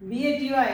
BA-TY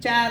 4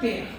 13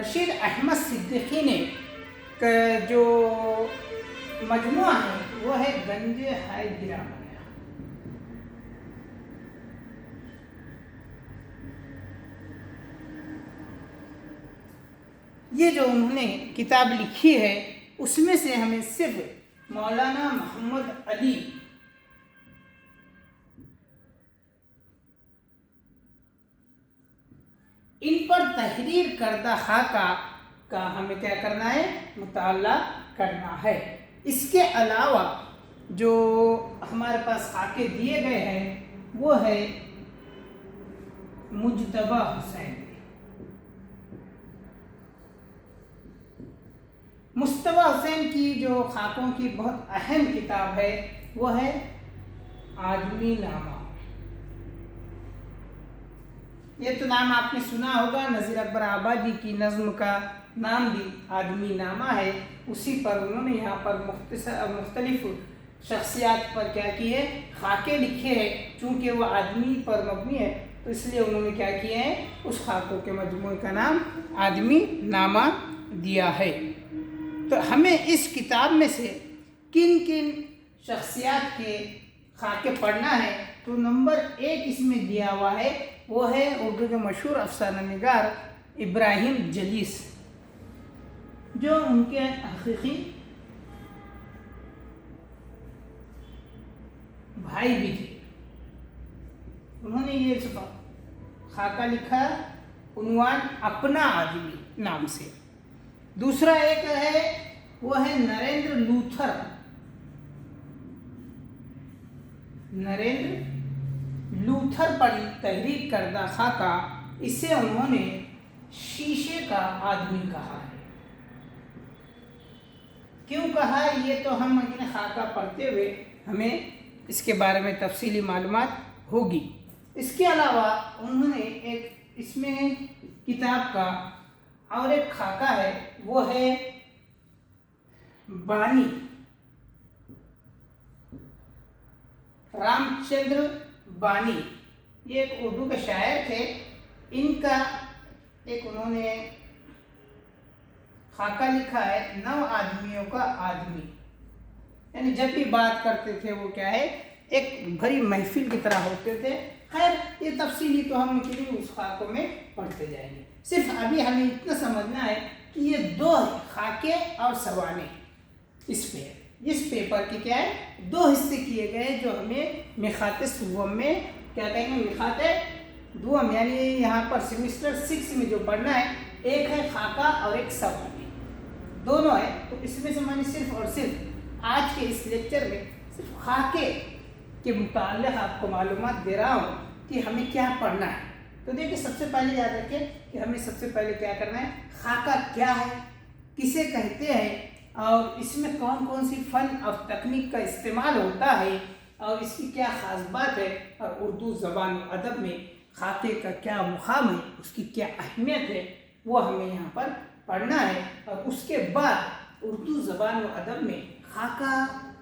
Rashid Ahmad Siddiqui نے جو مجموعہ ہے وہ ہے گنج ہائے گرامایا۔ یہ جو انہوں نے کتاب لکھی ہے اس میں سے ہمیں صرف مولانا محمد علی ان پر تحریر کردہ خاکہ کا ہمیں کیا کرنا ہے؟ مطالعہ کرنا ہے۔ اس کے علاوہ جو ہمارے پاس خاکے دیے گئے ہیں وہ ہے مجتبیٰ حسین۔ مجتبیٰ حسین کی جو خاکوں کی بہت اہم کتاب ہے وہ ہے آدمی نامہ۔ یہ تو نام آپ نے سنا ہوگا، نذیر اکبر آبادی کی نظم کا نام بھی آدمی نامہ ہے۔ اسی پر انہوں نے یہاں پر مختلف شخصیات پر کیا کیے؟ خاکے لکھے ہیں۔ چونکہ وہ آدمی پر مبنی ہے تو اس لیے انہوں نے کیا کیے ہیں؟ اس خاکوں کے مجموعے کا نام آدمی نامہ دیا ہے۔ تو ہمیں اس کتاب میں سے کن کن شخصیات کے خاکے پڑھنا ہے تو نمبر 1 اس میں دیا ہوا ہے وہ ہے اردو کے مشہور افسانہ نگار ابراہیم جلیس، جو ان کے حقیقی بھائی بھی تھے۔ انہوں نے یہ خاکہ لکھا عنوان اپنا آدمی نام سے۔ دوسرا ایک ہے وہ ہے نریندر لوتھر پر تحریر کردہ خاکہ، اسے انہوں نے شیشے کا آدمی کہا ہے۔ کیوں کہا یہ تو ہم خاکہ پڑھتے ہوئے ہمیں اس کے بارے میں تفصیلی معلومات ہوگی۔ اس کے علاوہ انہوں نے ایک اس میں کتاب کا اور ایک خاکہ ہے وہ ہے بانی رام چندر بانی۔ یہ ایک اردو کے شاعر تھے۔ ان کا ایک انہوں نے خاکہ لکھا ہے 9 آدمیوں کا آدمی، یعنی جب بھی بات کرتے تھے وہ کیا ہے؟ ایک بھری محفل کی طرح ہوتے تھے۔ خیر یہ تفصیلی تو ہم اس خاکوں میں پڑھتے جائیں گے۔ صرف ابھی ہمیں اتنا سمجھنا ہے کہ یہ 2 خاکے اور سوانے اس پیپر کے کیا ہے؟ 2 حصے کیے گئے جو ہمیں میخات سوم میں کیا کہیں گے؟ میخات دوم، یعنی یہاں پر سیمسٹر 6 میں جو پڑھنا ہے ایک ہے خاکہ اور ایک سوانے، دونوں ہے۔ تو اس میں سے میں صرف اور صرف آج کے اس لیکچر میں صرف خاکے کے متعلق آپ کو معلومات دے رہا ہوں کہ ہمیں کیا پڑھنا ہے۔ تو دیکھیں سب سے پہلے یاد رکھیں کہ ہمیں سب سے پہلے کیا کرنا ہے؟ خاکہ کیا ہے، کسے کہتے ہیں، اور اس میں کون کون سی فن اور تکنیک کا استعمال ہوتا ہے، اور اس کی کیا خاص بات ہے، اور اردو زبان و ادب میں خاکے کا کیا مقام ہے، اس کی کیا اہمیت ہے، وہ ہمیں یہاں پر پڑھنا ہے۔ اور اس کے بعد اردو زبان و ادب میں خاکہ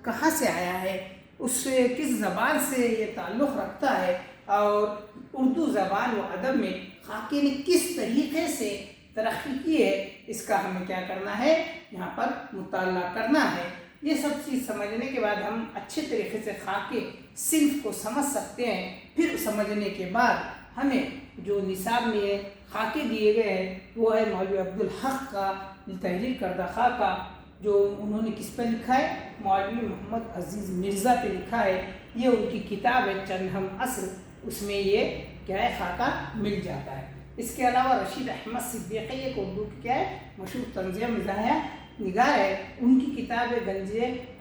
کہاں سے آیا ہے، اس سے کس زبان سے یہ تعلق رکھتا ہے، اور اردو زبان و ادب میں خاکے نے کس طریقے سے ترقی کی ہے، اس کا ہمیں کیا کرنا ہے؟ یہاں پر مطالعہ کرنا ہے۔ یہ سب چیز سمجھنے کے بعد ہم اچھے طریقے سے خاکے صنف کو سمجھ سکتے ہیں۔ پھر سمجھنے کے بعد ہمیں جو نصاب میں خاکے دیے گئے ہیں وہ ہے مولوی عبدالحق کا تحریر کردہ خاکہ، جو انہوں نے کس پہ لکھا ہے؟ مولوی محمد عزیز مرزا پہ لکھا ہے۔ یہ ان کی کتاب ہے چند ہم عصر، اس میں یہ کیا ہے؟ خاکہ مل جاتا ہے۔ اس کے علاوہ رشید احمد صدیقی ایک اردو کی کیا ہے؟ مشہور طنزیہ مزاحیہ نگار ہے۔ ان کی کتاب ہے گنج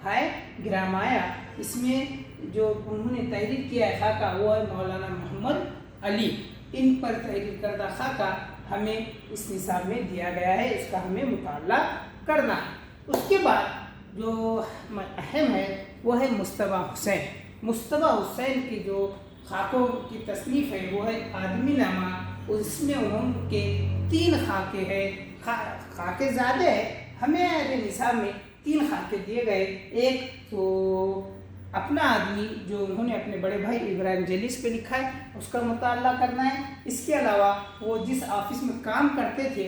ہائے گرامایا۔ اس میں جو انہوں نے تحریر کیا ہے خاکہ وہ ہے مولانا محمد علی۔ ان پر تحریر کردہ خاکہ ہمیں اس نصاب میں دیا گیا ہے، اس کا ہمیں مطالعہ کرنا ہے۔ اس کے بعد جو اہم ہے وہ ہے مجتبیٰ حسین۔ مجتبیٰ حسین کی جو خاکوں کی تصنیف ہے وہ ہے آدمی نامہ۔ اس میں انہوں کے 3 خاکے ہیں۔ خاکے زیادہ ہے، ہمیں نصاب میں 3 خاکے دیے گئے۔ ایک تو اپنا آدمی جو انہوں نے اپنے بڑے بھائی ابراہیم جلیس پہ لکھا ہے، اس کا مطالعہ کرنا ہے۔ اس کے علاوہ وہ جس آفس میں کام کرتے تھے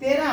13